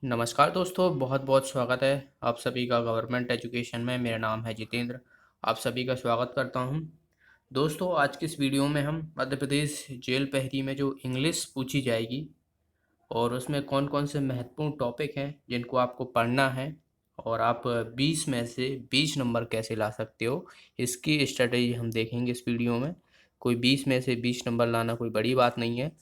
नमस्कार दोस्तों, बहुत बहुत स्वागत है आप सभी का गवर्नमेंट एजुकेशन में। मेरा नाम है जितेंद्र। आप सभी का स्वागत करता हूं। दोस्तों, आज की इस वीडियो में हम मध्य प्रदेश जेल पहरी में जो इंग्लिश पूछी जाएगी और उसमें कौन कौन से महत्वपूर्ण टॉपिक हैं जिनको आपको पढ़ना है और आप 20 में से 20 नंबर कैसे ला सकते हो, इसकी स्ट्रेटेजी हम देखेंगे इस वीडियो में। कोई 20 में से 20 नंबर लाना कोई बड़ी बात नहीं है।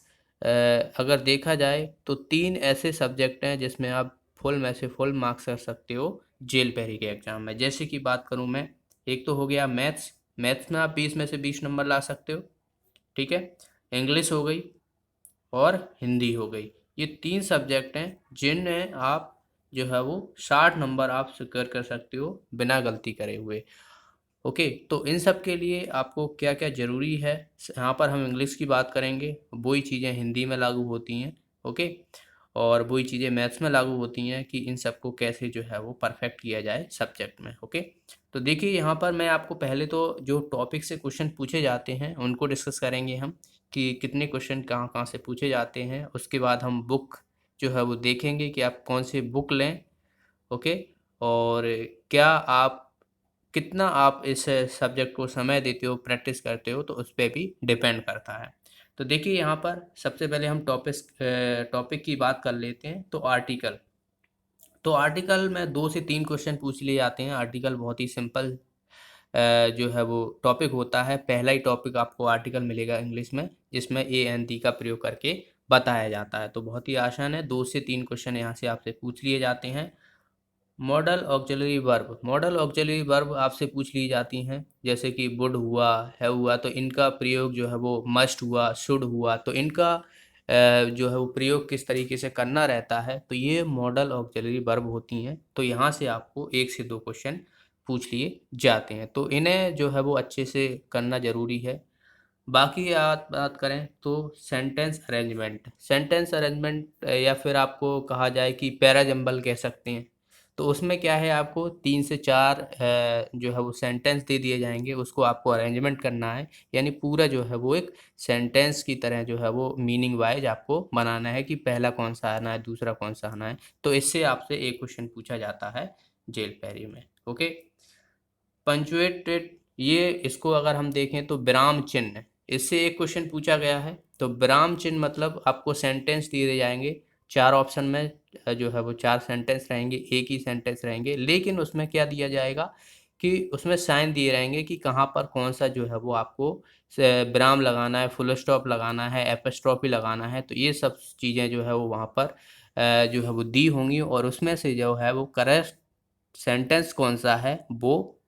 अगर देखा जाए तो 3 ऐसे सब्जेक्ट हैं जिसमें आप फुल में से फुल मार्क्स कर सकते हो जेल पहरी के एग्ज़ाम में। जैसे कि बात करूं मैं, एक तो हो गया मैथ्स। मैथ्स में आप 20 में से 20 नंबर ला सकते हो, ठीक है। इंग्लिश हो गई और हिंदी हो गई। ये 3 सब्जेक्ट हैं जिनमें आप जो है वो 60 नंबर आप सिक्योर कर सकते हो बिना गलती करे हुए। ओके, तो इन सब के लिए आपको क्या क्या ज़रूरी है, यहाँ पर हम इंग्लिश की बात करेंगे, वही चीज़ें हिंदी में लागू होती हैं। ओके, और वही चीज़ें मैथ्स में लागू होती हैं कि इन सबको कैसे जो है वो परफेक्ट किया जाए सब्जेक्ट में। ओके, तो देखिए यहाँ पर मैं आपको पहले तो जो टॉपिक से क्वेश्चन पूछे जाते हैं उनको डिस्कस करेंगे हम, कि कितने क्वेश्चन कहाँ कहाँ से पूछे जाते हैं। उसके बाद हम बुक जो है वो देखेंगे कि आप कौन सी बुक लें। ओके, और क्या आप कितना आप इस सब्जेक्ट को समय देते हो, प्रैक्टिस करते हो, तो उस पे भी डिपेंड करता है। तो देखिए यहाँ पर सबसे पहले हम टॉपिक की बात कर लेते हैं। तो आर्टिकल में 2 से 3 क्वेश्चन पूछ लिए जाते हैं। आर्टिकल बहुत ही सिंपल जो है वो टॉपिक होता है। पहला ही टॉपिक आपको आर्टिकल मिलेगा इंग्लिश में, जिसमें ए एन दी का प्रयोग करके बताया जाता है। तो बहुत ही आसान है, 2 से 3 क्वेश्चन यहाँ से आपसे पूछ लिए जाते हैं। मॉडल ऑक्सिलरी वर्ब आपसे पूछ ली जाती हैं, जैसे कि वुड हुआ, है हुआ, तो इनका प्रयोग जो है वो मस्ट हुआ, शुड हुआ, तो इनका जो है वो प्रयोग किस तरीके से करना रहता है। तो ये मॉडल ऑक्सिलरी वर्ब होती हैं। तो यहाँ से आपको 1 से 2 क्वेश्चन पूछ लिए जाते हैं, तो इन्हें जो है वो अच्छे से करना ज़रूरी है। बाकी आप बात करें तो सेंटेंस अरेंजमेंट या फिर आपको कहा जाए कि पैराजंबल कह सकते हैं। तो उसमें क्या है, आपको 3 से 4 जो है वो सेंटेंस दे दिए जाएंगे, उसको आपको अरेंजमेंट करना है। यानी पूरा जो है वो एक सेंटेंस की तरह जो है वो मीनिंग वाइज आपको बनाना है कि पहला कौन सा आना है, दूसरा कौन सा आना है। तो इससे आपसे एक क्वेश्चन पूछा जाता है जेल पैरी में। ओके, पंचुएटेड, ये इसको अगर हम देखें तो विराम चिन्ह, इससे एक क्वेश्चन पूछा गया है। तो विराम चिन्ह मतलब आपको सेंटेंस दिए जाएंगे 4 ऑप्शन में, जो है वो 4 सेंटेंस रहेंगे, एक ही सेंटेंस रहेंगे, लेकिन उसमें क्या दिया जाएगा कि उसमें साइन दिए रहेंगे कि कहाँ पर कौन सा जो है वो आपको विराम लगाना है, फुल स्टॉप लगाना है, एपस्ट्रॉफी लगाना है। तो ये सब चीज़ें जो है वो वहाँ पर जो है वो दी होंगी, और उसमें से जो है वो करेक्ट सेंटेंस कौन सा है वो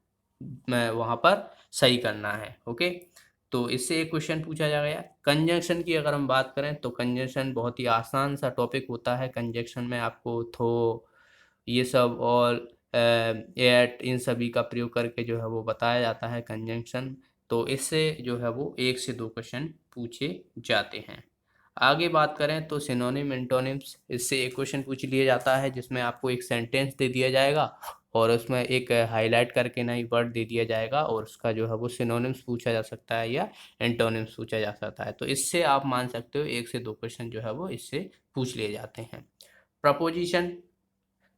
मैं वहाँ पर सही करना है। ओके, तो इससे एक क्वेश्चन पूछा जा गया। कंजंक्शन की अगर हम बात करें तो कंजंक्शन बहुत ही आसान सा टॉपिक होता है। कंजंक्शन में आपको थो, ये सब और एट, इन सभी का प्रयोग करके जो है वो बताया जाता है कंजंक्शन। तो इससे जो है वो 1 से 2 क्वेश्चन पूछे जाते हैं। आगे बात करें तो सिनोनिम एंटोनिम्स, इससे एक क्वेश्चन पूछ लिया जाता है जिसमें आपको एक सेंटेंस दे दिया जाएगा और उसमें एक हाईलाइट करके नई वर्ड दे दिया जाएगा, और उसका जो है वो सिनोनिम्स पूछा जा सकता है या एंटोनिम्स पूछा जा सकता है। तो इससे आप मान सकते हो 1 से 2 क्वेश्चन जो है वो इससे पूछ लिए जाते हैं। प्रपोजिशन,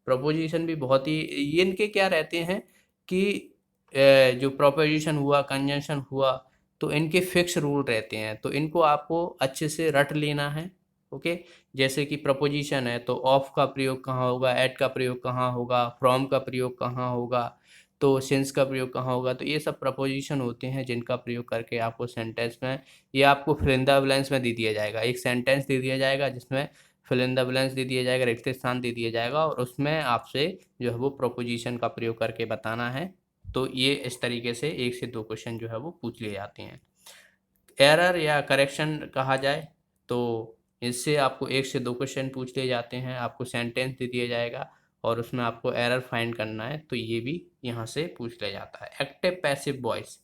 प्रपोजिशन भी बहुत ही, ये इनके क्या रहते हैं कि जो प्रपोजिशन हुआ, कंजंक्शन हुआ, तो इनके फिक्स रूल रहते हैं, तो इनको आपको अच्छे से रट लेना है। ओके, जैसे कि प्रपोजिशन है तो ऑफ का प्रयोग कहाँ होगा, एट का प्रयोग कहाँ होगा, फ्रॉम का प्रयोग कहाँ होगा, तो सिंस का प्रयोग कहाँ होगा। तो ये सब प्रपोजिशन होते हैं जिनका प्रयोग करके आपको सेंटेंस में, ये आपको फिल इन द ब्लैंक्स में दे दिया जाएगा। एक सेंटेंस दे दिया जाएगा जिसमें फिल इन द ब्लैंक्स दे दिया जाएगा, रिक्त स्थान दे दिया जाएगा, और उसमें आपसे जो है वो प्रोपोजिशन का प्रयोग करके बताना है। तो ये इस तरीके से 1 से 2 क्वेश्चन जो है वो पूछ लिए जाते हैं। एरर या करेक्शन कहा जाए तो इससे आपको 1 से 2 क्वेश्चन पूछ लिए जाते हैं। आपको सेंटेंस दे दिया जाएगा और उसमें आपको एरर फाइंड करना है, तो ये भी यहाँ से पूछ लिया जाता है। एक्टिव पैसिव वॉइस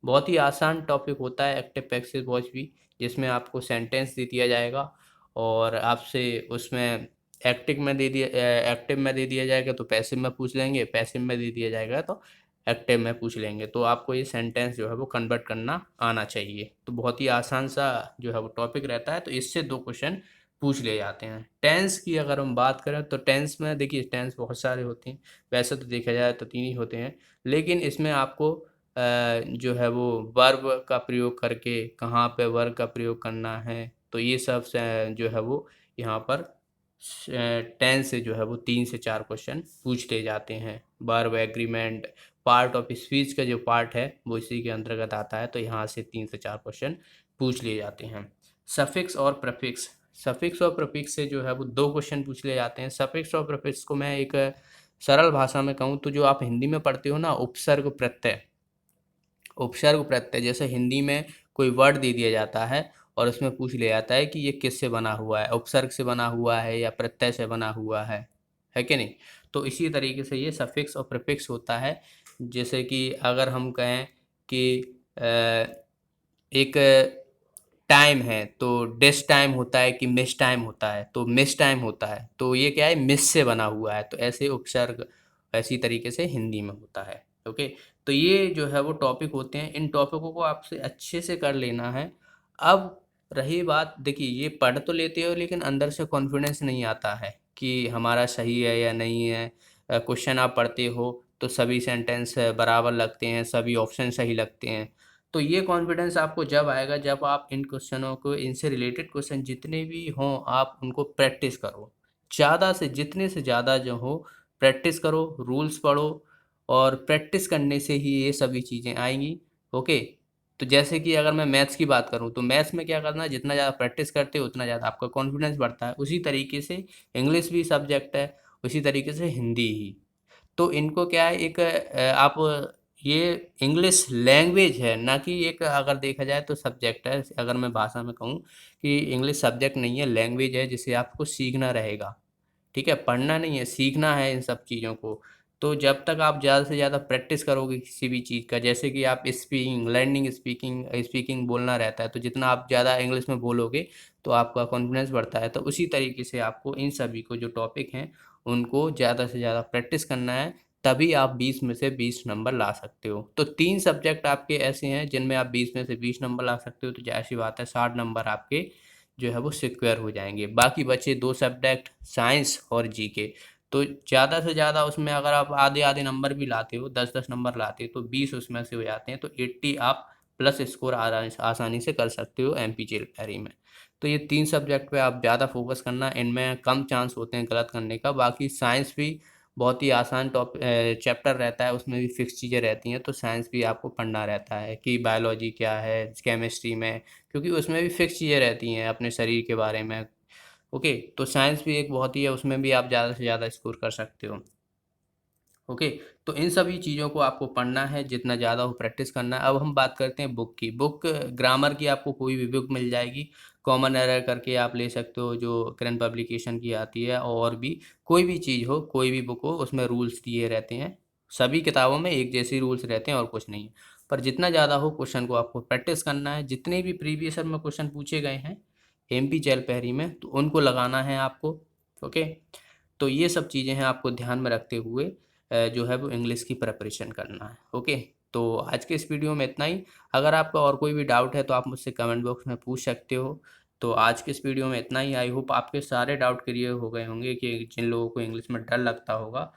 बहुत ही आसान टॉपिक होता है, एक्टिव पैसिव वॉइस भी, जिसमें आपको सेंटेंस दे दिया जाएगा और आपसे उसमें एक्टिव में दे दिया जाएगा तो पैसिव में पूछ लेंगे, पैसिव में दे दिया जाएगा तो एक्टिव में पूछ लेंगे। तो आपको ये सेंटेंस जो है वो कन्वर्ट करना आना चाहिए। तो बहुत ही आसान सा जो है वो टॉपिक रहता है, तो इससे 2 क्वेश्चन पूछ ले जाते हैं। टेंस की अगर हम बात करें तो टेंस में देखिए टेंस बहुत सारे होते हैं, वैसे तो देखा जाए तो 3 ही होते हैं, लेकिन इसमें आपको जो है वो वर्ब का प्रयोग करके कहाँ पे वर्ब का प्रयोग करना है, तो ये सब जो है वो यहाँ पर टेंस से जो है वो 3 से 4 क्वेश्चन पूछ ले जाते हैं। Verb, agreement, part of speech का जो पार्ट है वो इसी के अंतर्गत आता है, तो यहाँ से 3 से 4 क्वेश्चन पूछ लिए जाते हैं। सफिक्स और प्रीफिक्स, सफिक्स और प्रीफिक्स से जो है वो 2 क्वेश्चन पूछ लिए जाते हैं। सफिक्स और प्रीफिक्स को मैं एक सरल भाषा में कहूँ तो जो आप हिंदी में पढ़ते हो ना, उपसर्ग प्रत्यय, उपसर्ग प्रत्यय, जैसे हिंदी में कोई वर्ड दे दिया जाता है और उसमें पूछ लिया जाता है कि ये किससे बना हुआ है, उपसर्ग से बना हुआ है या प्रत्यय से बना हुआ है कि नहीं। तो इसी तरीके से ये सफिक्स और प्रीफिक्स होता है। जैसे कि अगर हम कहें कि एक टाइम है तो डिस टाइम होता है कि मिस टाइम होता है, तो मिस टाइम होता है, तो ये क्या है, मिस से बना हुआ है, तो ऐसे उपसर्ग ऐसी तरीके से हिंदी में होता है। ओके, तो ये जो है वो टॉपिक होते हैं, इन टॉपिकों को आपसे अच्छे से कर लेना है। अब रही बात, देखिए ये पढ़ तो लेते हो लेकिन अंदर से कॉन्फिडेंस नहीं आता है कि हमारा सही है या नहीं है। क्वेश्चन आप पढ़ते हो तो सभी सेंटेंस बराबर लगते हैं, सभी ऑप्शन सही लगते हैं, तो ये कॉन्फिडेंस आपको जब आएगा जब आप इन क्वेश्चनों को, इनसे रिलेटेड क्वेश्चन जितने भी हों आप उनको प्रैक्टिस करो, ज़्यादा से जितने से ज़्यादा जो हो प्रैक्टिस करो, रूल्स पढ़ो, और प्रैक्टिस करने से ही ये सभी चीज़ें आएंगी। ओके, तो जैसे कि अगर मैं मैथ्स की बात करूँ तो मैथ्स में क्या करना है, जितना ज़्यादा प्रैक्टिस करते हो उतना ज़्यादा आपका कॉन्फिडेंस बढ़ता है। उसी तरीके से इंग्लिश भी सब्जेक्ट है, उसी तरीके से हिंदी ही। तो इनको क्या है, एक आप ये इंग्लिश लैंग्वेज है ना कि एक, अगर देखा जाए तो सब्जेक्ट है। अगर मैं भाषा में कहूँ कि इंग्लिश सब्जेक्ट नहीं है, लैंग्वेज है जिसे आपको सीखना रहेगा। ठीक है, पढ़ना नहीं है, सीखना है इन सब चीज़ों को। तो जब तक आप ज़्यादा से ज़्यादा प्रैक्टिस करोगे किसी भी चीज़ का, जैसे कि आप स्पीकिंग, लर्निंग स्पीकिंग, स्पीकिंग बोलना रहता है, तो जितना आप ज़्यादा इंग्लिश में बोलोगे तो आपका कॉन्फिडेंस बढ़ता है। तो उसी तरीके से आपको इन सभी को जो टॉपिक हैं उनको ज़्यादा से ज़्यादा प्रैक्टिस करना है, तभी आप 20 में से 20 नंबर ला सकते हो। तो 3 सब्जेक्ट आपके ऐसे हैं जिनमें आप 20 में से 20 नंबर ला सकते हो, तो ज़ाहिर-सी बात है 60 नंबर आपके जो है वो सिक्योर हो जाएँगे। बाकी बचे 2 सब्जेक्ट, साइंस और जीके, तो ज़्यादा से ज़्यादा उसमें अगर आप आधे-आधे नंबर भी लाते हो, 10-10 नंबर लाते हो, तो 20 उसमें से हो जाते हैं, तो 80 आप प्लस स्कोर आसानी से कर सकते हो एमपी जेईई में। तो ये 3 सब्जेक्ट पे आप ज़्यादा फोकस करना, इनमें कम चांस होते हैं गलत करने का। बाकी साइंस भी बहुत ही आसान चैप्टर रहता है, उसमें भी फिक्स चीज़ें रहती हैं, तो साइंस भी आपको पढ़ना रहता है कि बायोलॉजी क्या है, केमिस्ट्री में, क्योंकि उसमें भी फिक्स चीज़ें रहती हैं अपने शरीर के बारे में। ओके, तो साइंस भी एक बहुत ही है, उसमें भी आप ज़्यादा से ज़्यादा स्कोर कर सकते हो। ओके, तो इन सभी चीज़ों को आपको पढ़ना है, जितना ज़्यादा हो प्रैक्टिस करना है। अब हम बात करते हैं बुक की। बुक ग्रामर की आपको कोई भी बुक मिल जाएगी, कॉमन एरर करके आप ले सकते हो जो करंट पब्लिकेशन की आती है, और भी कोई भी चीज़ हो, कोई भी बुक हो, उसमें रूल्स दिए रहते हैं। सभी किताबों में एक जैसे रूल्स रहते हैं और कुछ नहीं है, पर जितना ज़्यादा हो क्वेश्चन को आपको प्रैक्टिस करना है। जितने भी प्रीवियस ईयर में क्वेश्चन पूछे गए हैं एमपी जेल पहरी में, तो उनको लगाना है आपको। ओके, तो ये सब चीज़ें हैं आपको ध्यान में रखते हुए जो है वो इंग्लिश की प्रिपरेशन करना है। ओके, तो आज के इस वीडियो में इतना ही। अगर आपका और कोई भी डाउट है तो आप मुझसे कमेंट बॉक्स में पूछ सकते हो। तो आज के इस वीडियो में इतना ही। आई होप आपके सारे डाउट क्लियर हो गए होंगे कि जिन लोगों को इंग्लिश में डर लगता होगा,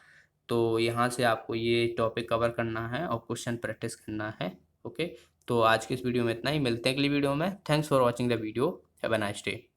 तो यहाँ से आपको ये टॉपिक कवर करना है और क्वेश्चन प्रैक्टिस करना है। ओके, तो आज के इस वीडियो में इतना ही। मिलते हैं अगली वीडियो में। Thanks for watching the video. Have a nice day.